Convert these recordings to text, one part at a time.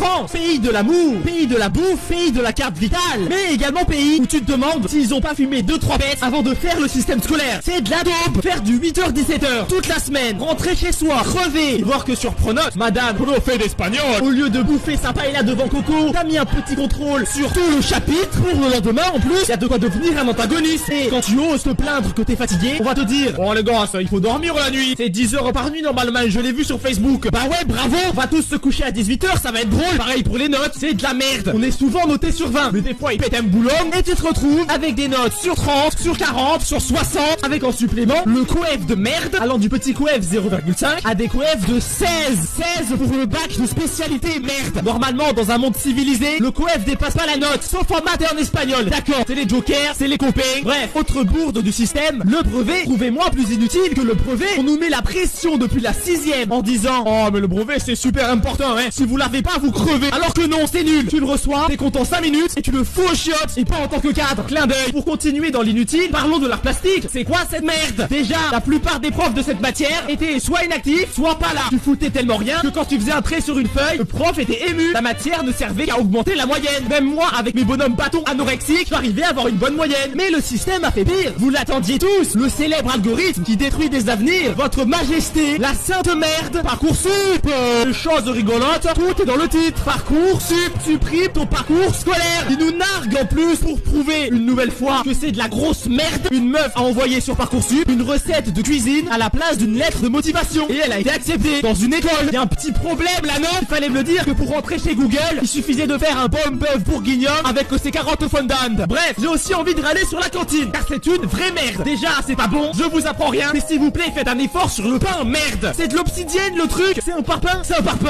France, pays de l'amour, pays de la bouffe, pays de la carte vitale, mais également pays où tu te demandes s'ils ont pas fumé 2-3 bêtes avant de faire le système scolaire. C'est de la dope. Faire du 8h-17h toute la semaine, rentrer chez soi, crever, voir que sur Pronote, madame prof d'espagnol, au lieu de bouffer sa paella devant Coco, t'as mis un petit contrôle sur tout le chapitre. Pour le lendemain, en plus, y a de quoi devenir un antagoniste. Et quand tu oses te plaindre que t'es fatigué, on va te dire: oh les gars, ça, il faut dormir la nuit. C'est 10 heures par nuit normalement, je l'ai vu sur Facebook. Bah ouais, bravo. On va tous se coucher à 18h, ça va être drôle. Pareil pour les notes, c'est de la merde. On est souvent noté sur 20, mais des fois ils pètent un boulot et tu te retrouves avec des notes sur 30, sur 40, sur 60, avec en supplément le coef de merde, allant du petit coef 0,5 à des coefs de 16 pour le bac de spécialité merde. Normalement, dans un monde civilisé, le coef dépasse pas la note, sauf en maths et en espagnol. D'accord, c'est les jokers, c'est les copains. Bref, autre bourde du système, le brevet, trouvez-moi plus inutile que le brevet. On nous met la pression depuis la 6ème en disant: oh mais le brevet c'est super important, hein. Si vous l'avez pas, vous crevez. Alors que non, c'est nul. Tu le reçois, t'es content 5 minutes et tu le fous aux chiottes, et pas en tant que cadre. Clin d'œil. Pour continuer dans l'inutile, parlons de l'art plastique. C'est quoi cette merde? Déjà, la plupart des profs de cette matière étaient soit inactifs, soit pas là. Tu foutais tellement rien que quand tu faisais un trait sur une feuille, le prof était ému. La matière ne servait qu'à augmenter la moyenne. Même moi, avec mes bonhommes bâtons anorexiques, j'arrivais à avoir une bonne moyenne. Mais le système a fait pire. Vous l'attendiez tous. Le célèbre algorithme qui détruit des avenirs. Votre majesté, la sainte merde. Parcoursup. Chose rigolote, tout est dans le titre. Parcoursup supprime ton parcours scolaire. Il nous nargue en plus pour prouver une nouvelle fois que c'est de la grosse merde. Une meuf a envoyé sur Parcoursup une recette de cuisine à la place d'une lettre de motivation. Et elle a été acceptée dans une école. Y a un petit problème là, non? Il fallait me le dire que pour rentrer chez Google, il suffisait de faire un pomme bœuf bourguignon avec ses carottes fondant. Bref, j'ai aussi envie de râler sur la cantine, car c'est une vraie merde. Déjà, c'est pas bon, je vous apprends rien, mais s'il vous plaît, faites un effort sur le pain, merde. C'est de l'obsidienne le truc. C'est un parpaing.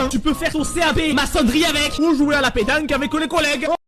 Tu peux faire ton CAP maçonnerie avec, ou jouer à la pétanque avec les collègues.